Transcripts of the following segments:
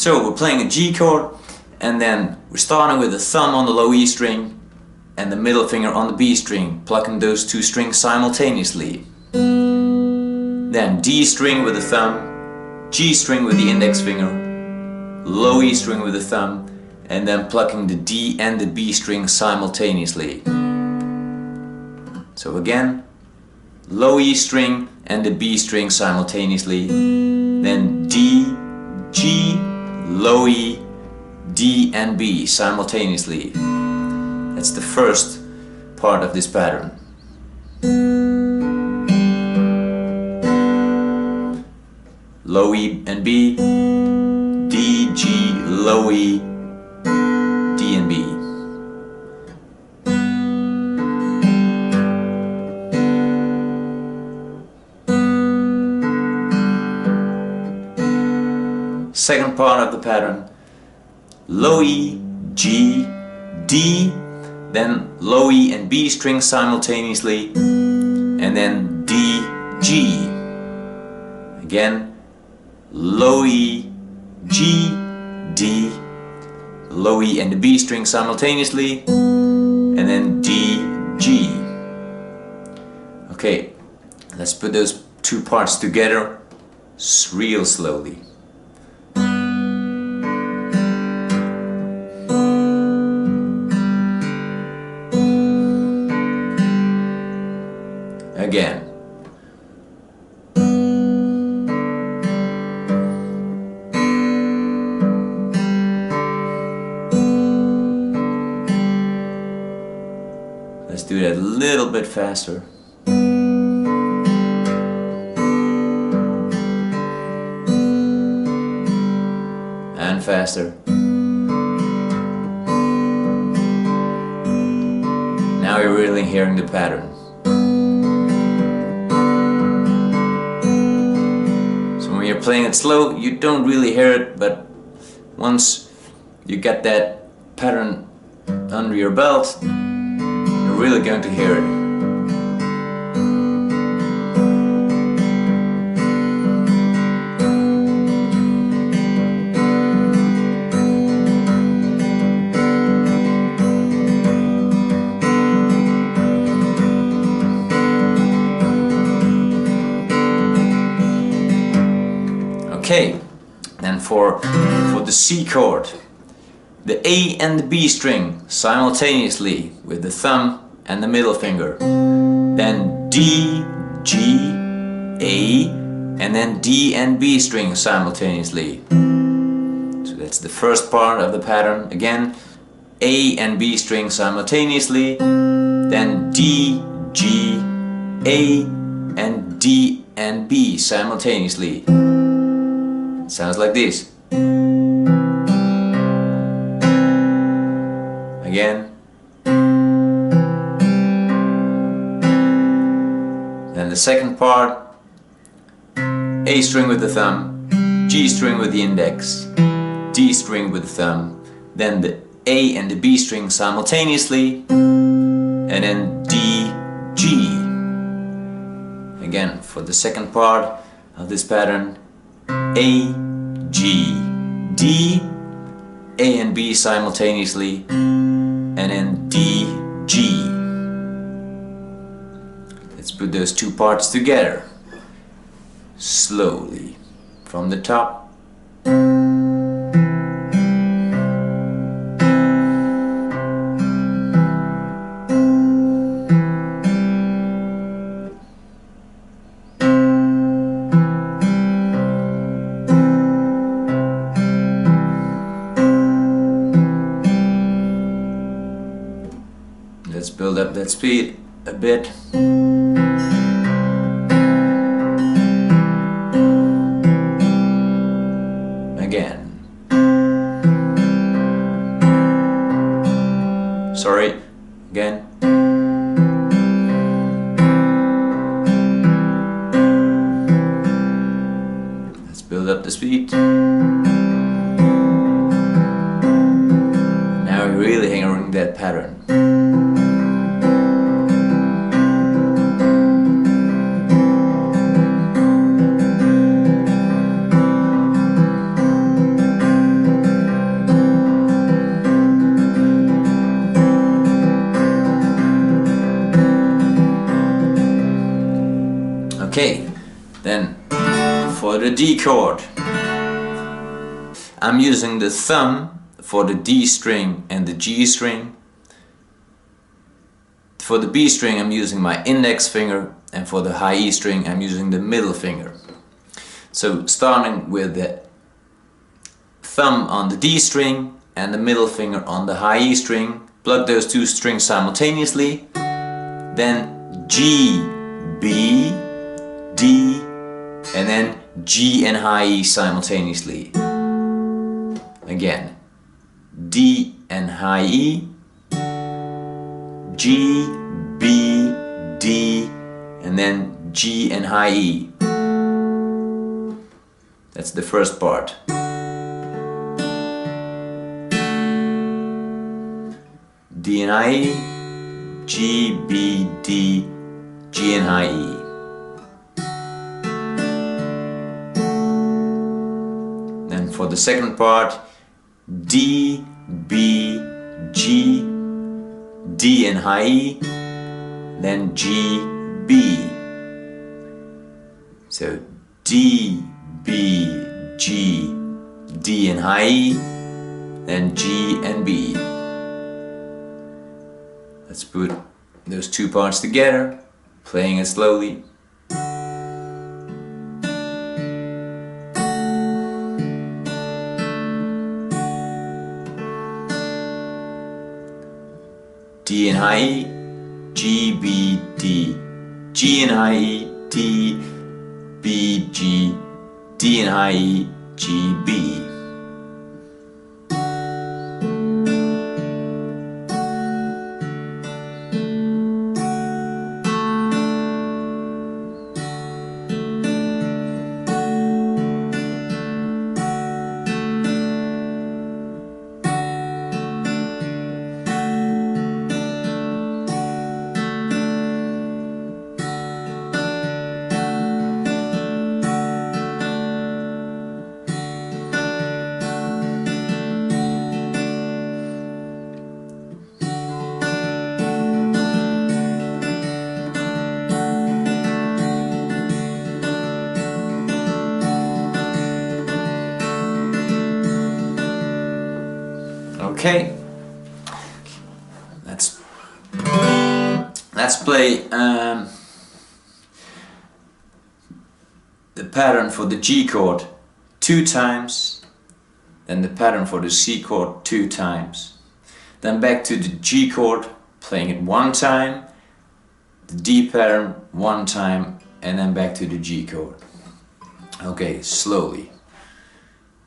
So we're playing a G chord, and then we're starting with the thumb on the low E string and the middle finger on the B string, plucking those two strings simultaneously. Then D string with the thumb, G string with the index finger, low E string with the thumb, and then plucking the D and the B string simultaneously. So again, low E string and the B string simultaneously, then D, G, low E, D and B simultaneously. That's the first part of this pattern. Low E and B, D, G, low E, D and B. Second part of the pattern, low E, G, D, then low E and B strings simultaneously, and then D, G. Again, low E, G, D, low E and the B string simultaneously, and then D, G. Okay, let's put those two parts together real slowly. Again. Let's do that a little bit faster. And faster. Now you're really hearing the pattern. When you're playing it slow, you don't really hear it, but once you get that pattern under your belt, you're really going to hear it. Okay, then for the C chord, the A and the B string simultaneously with the thumb and the middle finger, then D, G, A, and then D and B string simultaneously. So that's the first part of the pattern. Again, A and B string simultaneously, then D, G, A, and D and B simultaneously. Sounds like this. Again. Then the second part, A string with the thumb, G string with the index, D string with the thumb, then the A and the B string simultaneously, and then D, G. Again, for the second part of this pattern, A, G, D, A and B simultaneously, and then D, G. Let's put those two parts together slowly from the top. Let's build up that speed a bit. Again. Sorry, again. Let's build up the speed. Now we're really hearing that pattern. Okay, then for the D chord, I'm using the thumb for the D string and the G string. For the B string I'm using my index finger, and for the high E string I'm using the middle finger. So starting with the thumb on the D string and the middle finger on the high E string, pluck those two strings simultaneously, then G, B, D, and then G and high E simultaneously. Again, D and high E, G, B, D, and then G and high E. That's the first part. D and high E, G, B, D, G and high E. Then for the second part, D, B, G, D and high E, then G, B. So D, B, G, D and high E, then G and B. Let's put those two parts together, playing it slowly. D and high E, G, B, D, G and high E, D, B, G, D and high E, G, B. Okay, let's play the pattern for the G chord 2 times, then the pattern for the C chord 2 times, then back to the G chord, playing it 1 time, the D pattern 1 time, and then back to the G chord. Okay, slowly.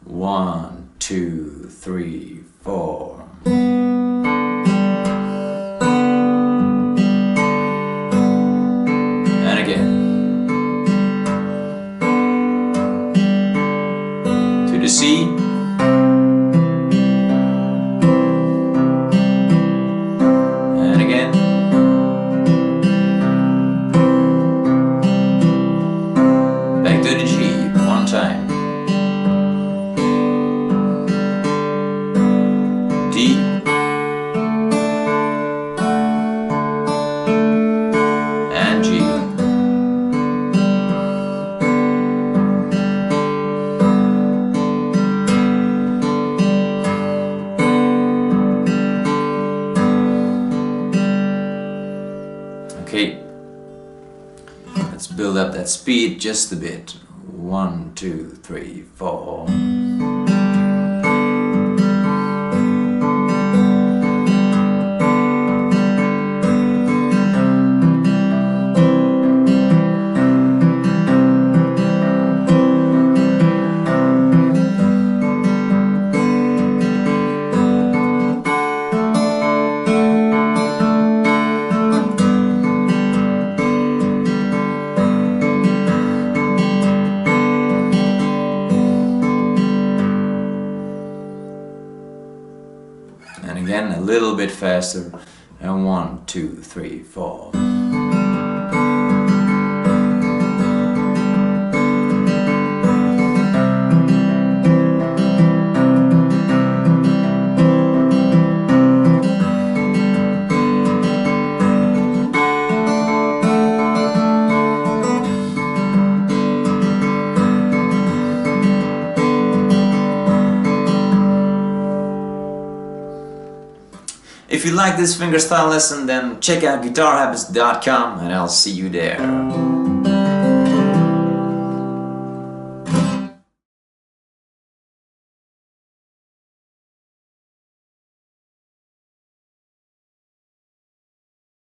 1, 2, 3, 4. And again. To the C. And again. Back to the G 1 time. D, and G. Okay, let's build up that speed just a bit. 1, 2, 3, 4. And again a little bit faster, and 1, 2, 3, 4. if you like this fingerstyle lesson, then check out GUITARHABITS.com and I'll see you there.